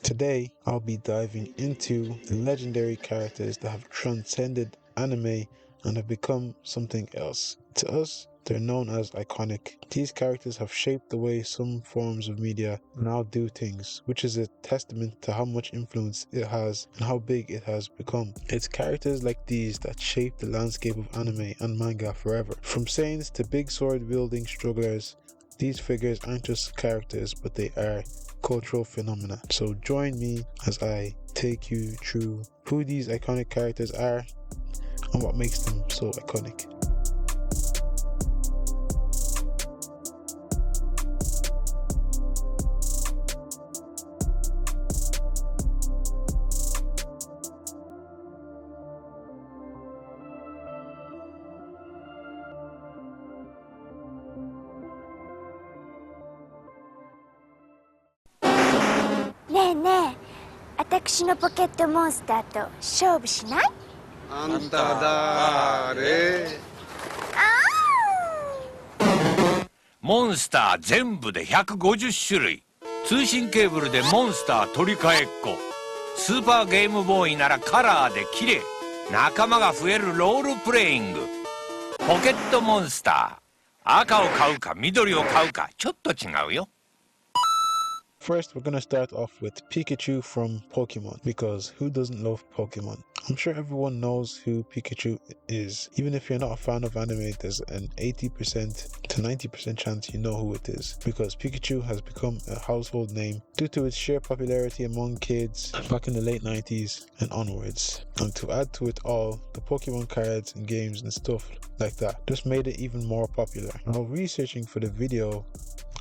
Today, I'll be diving into the legendary characters that have transcended anime and have become something else. To us, they're known as iconic. These characters have shaped the way some forms of media now do things, which is a testament to how much influence it has and how big it has become. It's characters like these that shape the landscape of anime and manga forever. From saints to big sword-wielding strugglers, these figures aren't just characters, but they are cultural phenomena. So join me as I take you through who these iconic characters are and what makes them so iconic.ねえねえ、私のポケットモンスターと勝負しない？あんただーれ？モンスター全部で150種類。通信ケーブルでモンスター取り替えっこ。スーパーゲームボーイならカラーで綺麗。仲間が増えるロールプレイング。ポケットモンスター。赤を買うか緑を買うかちょっと違うよ。First, we're gonna start off with Pikachu from Pokemon, because who doesn't love Pokemon? I'm sure everyone knows who Pikachu is. Even if you're not a fan of anime, there's an 80% to 90% chance you know who it is, because Pikachu has become a household name due to its sheer popularity among kids back in the late 90s and onwards. And to add to it all, the Pokemon cards and games and stuff like that just made it even more popular. While researching for the video,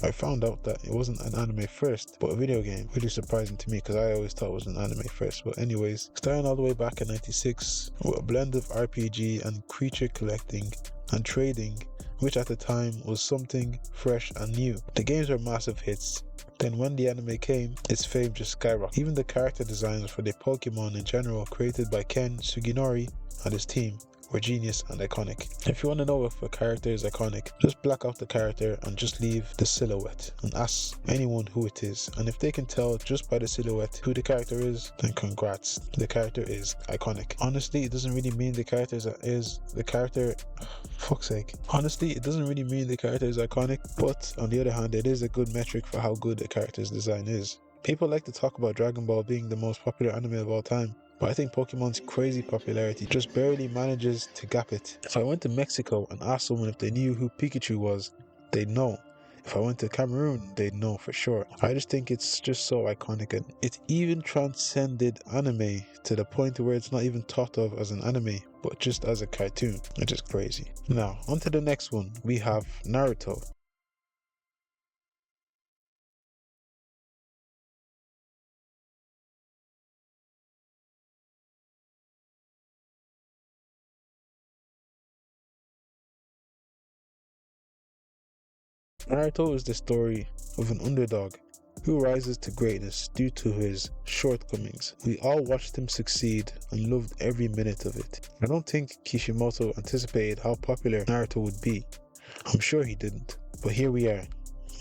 I found out that it wasn't an anime first, but a video game. Really surprising to me, because I always thought it was an anime first. But anyways, starting all the way back in 96 with a blend of RPG and creature collecting and trading, which at the time was something fresh and new. The games were massive hits. Then when the anime came, its fame just skyrocketed. Even the character designs for the Pokemon in general, created by Ken Suginori and his team, were genius and iconic. If you want to know if a character is iconic, just black out the character and just leave the silhouette and ask anyone who it is, and if they can tell just by the silhouette who the character is, then congrats, the character is iconic. Honestly, it doesn't really mean the character is the character fuck's sake. Honestly, it doesn't really mean the character is iconic, but on the other hand, it is a good metric for how good a character's design is. People like to talk about Dragon Ball being the most popular anime of all time, but I think Pokemon's crazy popularity just barely manages to gap it. If I went to Mexico and asked someone if they knew who Pikachu was, they'd know. If I went to Cameroon, they'd know for sure. I just think it's just so iconic, and it even transcended anime to the point where it's not even thought of as an anime, but just as a cartoon, which is crazy. Now, on to the next one. We have Naruto. Naruto is the story of an underdog who rises to greatness due to his shortcomings. We all watched him succeed and loved every minute of it. I don't think Kishimoto anticipated how popular Naruto would be. I'm sure he didn't. But here we are,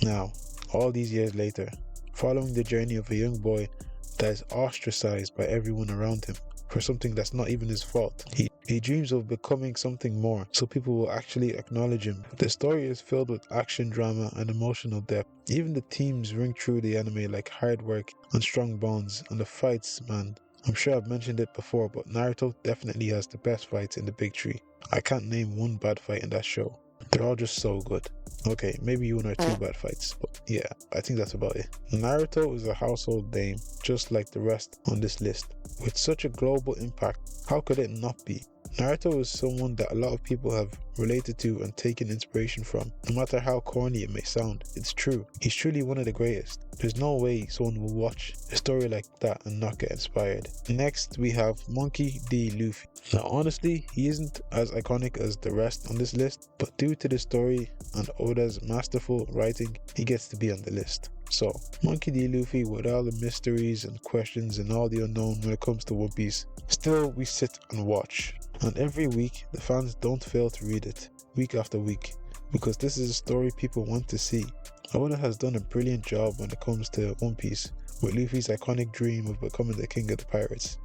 now, all these years later, following the journey of a young boy that is ostracized by everyone around him for something that's not even his fault. He dreams of becoming something more, so people will actually acknowledge him. The story is filled with action, drama, and emotional depth. Even the themes ring through the anime like hard work and strong bonds, and the fights, man. I'm sure I've mentioned it before, but Naruto definitely has the best fights in the big three. I can't name one bad fight in that show. They're all just so good. Okay, maybe one or two bad fights, but yeah, I think that's about it. Naruto is a household name, just like the rest on this list. With such a global impact, how could it not be? Naruto is someone that a lot of people have related to and taken inspiration from. No matter how corny it may sound, it's true. He's truly one of the greatest. There's no way someone will watch a story like that and not get inspired. Next, we have Monkey D. Luffy. Now honestly, he isn't as iconic as the rest on this list, but due to the story and Oda's masterful writing, he gets to be on the list. So, Monkey D. Luffy, with all the mysteries and questions and all the unknown when it comes to One Piece, still we sit and watch. And every week, the fans don't fail to read it, week after week, because this is a story people want to see. Oda has done a brilliant job when it comes to One Piece, with Luffy's iconic dream of becoming the king of the pirates,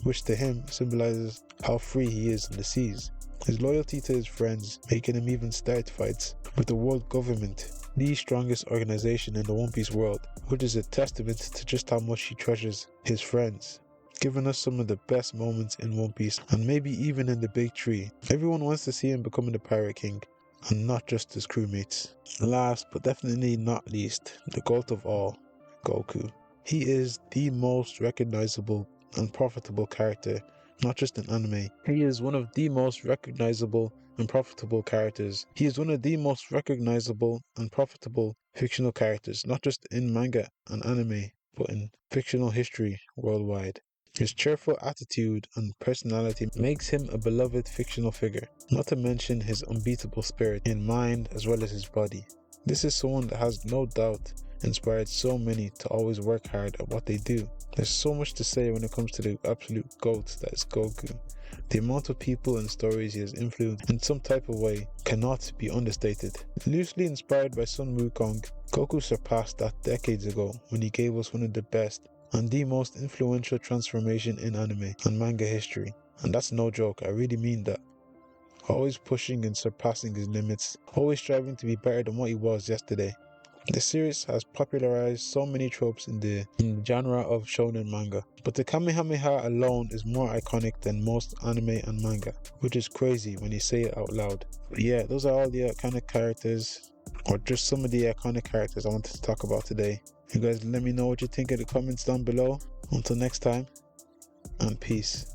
which to him symbolizes how free he is in the seas. His loyalty to his friends, making him even start fights with the world government, the strongest organization in the One Piece world, which is a testament to just how much he treasures his friends, giving us some of the best moments in One Piece and maybe even in the Big Tree. Everyone wants to see him becoming the Pirate King, and not just his crewmates. Last but definitely not least, the GOAT of all, Goku. He is the most recognizable and profitable character, not just in anime. He is one of the most recognizable and profitable characters. He is one of the most recognizable and profitable fictional characters, not just in manga and anime, but in fictional history worldwide. His cheerful attitude and personality makes him a beloved fictional figure, not to mention his unbeatable spirit in mind as well as his body. This is someone that has no doubt inspired so many to always work hard at what they do. There's so much to say when it comes to the absolute GOAT that is Goku. The amount of people and stories he has influenced in some type of way cannot be understated. Loosely inspired by Sun Wukong, Goku surpassed that decades ago when he gave us one of the best and the most influential transformation in anime and manga history. And that's no joke, I really mean that. Always pushing and surpassing his limits, always striving to be better than what he was yesterday. The series has popularized so many tropes in the genre of shonen manga, but the Kamehameha alone is more iconic than most anime and manga, which is crazy when you say it out loud. But yeah, those are all the iconic characters, or just some of the iconic characters I wanted to talk about today. You guys let me know what you think in the comments down below. Until next time, and peace.